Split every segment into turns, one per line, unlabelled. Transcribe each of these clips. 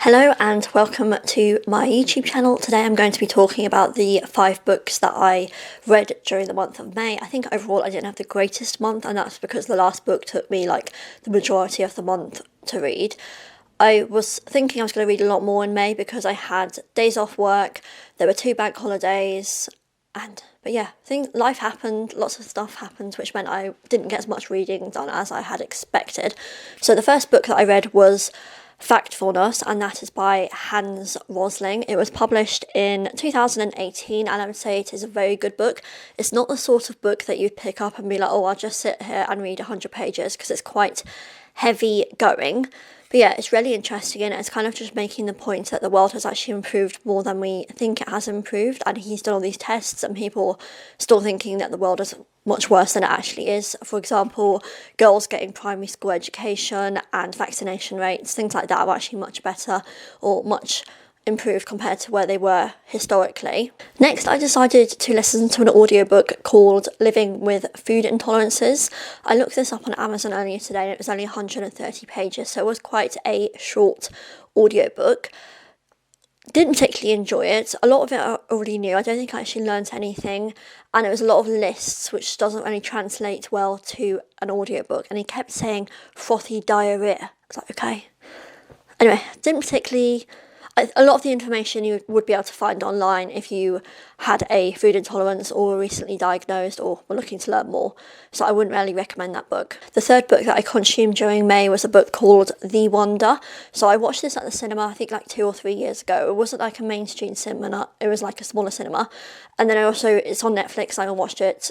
Hello and welcome to my YouTube channel. Today I'm going to be talking about the 5 books that I read during the month of May. I think overall I didn't have the greatest month, and that's because the last book took me like the majority of the month to read. I was thinking I was going to read a lot more in May because I had days off work, there were 2 bank holidays, but yeah, I think life happened, lots of stuff happened, which meant I didn't get as much reading done as I had expected. So the first book that I read was Factfulness, and that is by Hans Rosling. It was published in 2018, and I would say it is a very good book. It's not the sort of book that you'd pick up and be like, oh, I'll just sit here and read 100 pages, because it's quite heavy going. But yeah, it's really interesting, and it's kind of just making the point that the world has actually improved more than we think it has improved, and he's done all these tests and people still thinking that the world is much worse than it actually is. For example, girls getting primary school education and vaccination rates, things like that are actually much better or much improved compared to where they were historically. Next, I decided to listen to an audiobook called Living with Food Intolerances. I looked this up on Amazon earlier today and it was only 130 pages, so it was quite a short audiobook. Didn't particularly enjoy it. A lot of it I already knew. I don't think I actually learnt anything, and it was a lot of lists, which doesn't really translate well to an audiobook, and he kept saying frothy diarrhea. I was like, okay. Anyway, didn't particularly... A lot of the information you would be able to find online if you had a food intolerance or were recently diagnosed or were looking to learn more, so I wouldn't really recommend that book. The third book that I consumed during May was a book called The Wonder. So I watched this at the cinema, I think like 2 or 3 years ago. It wasn't like a mainstream cinema, it was like a smaller cinema. And then it's on Netflix, I watched it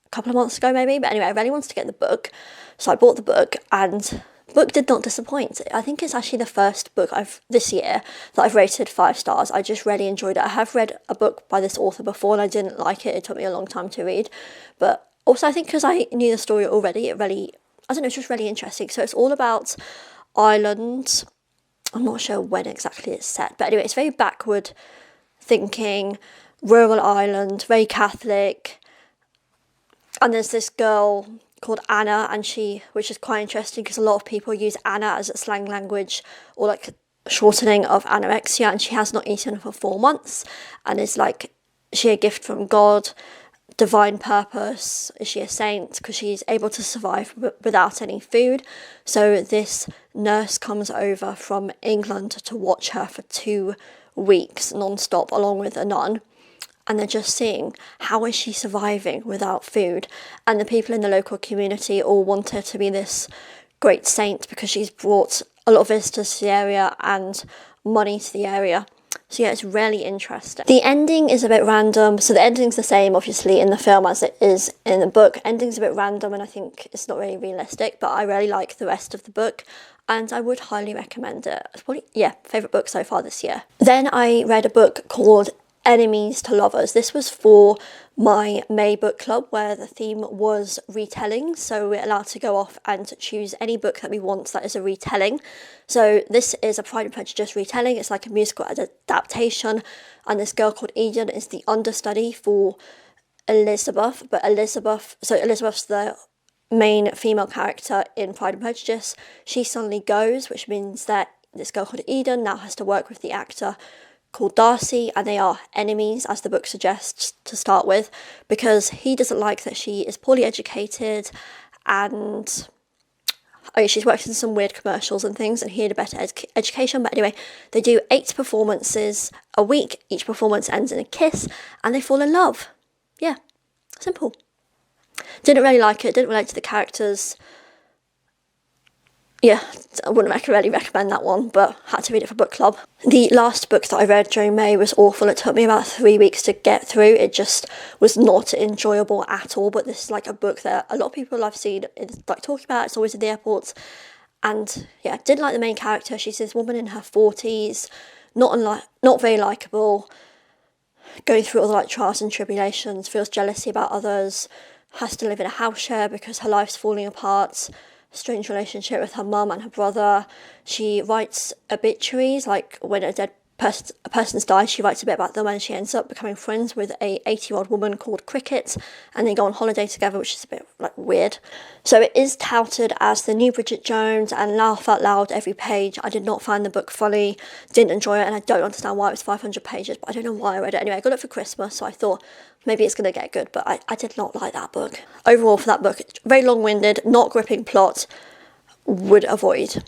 a couple of months ago maybe, but anyway, I really wanted to get the book, so I bought the book, and book did not disappoint. I think it's actually the first book this year that I've rated 5 stars. I just really enjoyed it. I have read a book by this author before and I didn't like it. It took me a long time to read. But also I think because I knew the story already, I don't know, it's just really interesting. So it's all about Ireland. I'm not sure when exactly it's set, but anyway, it's very backward thinking, rural Ireland, very Catholic. And there's this girl called Anna, and which is quite interesting because a lot of people use Anna as a slang language or like shortening of anorexia, and she has not eaten for 4 months and is like, is she a gift from God, divine purpose, is she a saint, because she's able to survive without any food. So this nurse comes over from England to watch her for 2 weeks non-stop along with a nun. And they're just seeing how is she surviving without food. And the people in the local community all want her to be this great saint because she's brought a lot of visitors to the area and money to the area. So yeah, it's really interesting. The ending is a bit random. So the ending's the same, obviously, in the film as it is in the book. Ending's a bit random and I think it's not really realistic, but I really like the rest of the book and I would highly recommend it. It's probably, favourite book so far this year. Then I read a book called Enemies to Lovers. This was for my May book club where the theme was retelling, so we're allowed to go off and choose any book that we want that is a retelling. So this is a Pride and Prejudice retelling. It's like a musical adaptation, and this girl called Eden is the understudy for Elizabeth, but Elizabeth's the main female character in Pride and Prejudice. She suddenly goes, which means that this girl called Eden now has to work with the actor called Darcy, and they are enemies, as the book suggests to start with, because he doesn't like that she is poorly educated and she's worked in some weird commercials and things, and he had a better education. But anyway, they do 8 performances a week. Each performance ends in a kiss and they fall in love. Yeah, simple. Didn't really like it, didn't relate to the characters. Yeah, I wouldn't really recommend that one, but had to read it for book club. The last book that I read during May was awful. It took me about 3 weeks to get through. It just was not enjoyable at all, but this is like a book that a lot of people I've seen is like talking about. It's always in the airports, and yeah, didn't like the main character. She's this woman in her 40s, not very likeable, going through all the like trials and tribulations, feels jealousy about others, has to live in a house share because her life's falling apart. Strange relationship with her mum and her brother. She writes obituaries, like when a dead a person's died, she writes a bit about them, and she ends up becoming friends with a 80-year-old woman called Cricket, and they go on holiday together, which is a bit like weird. So it is touted as the new Bridget Jones and laugh out loud every page. I did not find the book funny, didn't enjoy it, and I don't understand why it was 500 pages, but I don't know why I read it. Anyway, I got it for Christmas, so I thought maybe it's going to get good, but I did not like that book. Overall, for that book, very long-winded, not gripping plot, would avoid.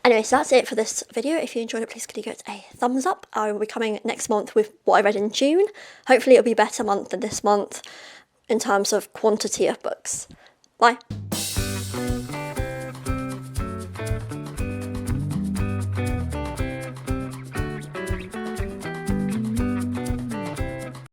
Anyway, so that's it for this video. If you enjoyed it, please could you give it a thumbs up. I will be coming next month with what I read in June. Hopefully it'll be a better month than this month in terms of quantity of books. Bye.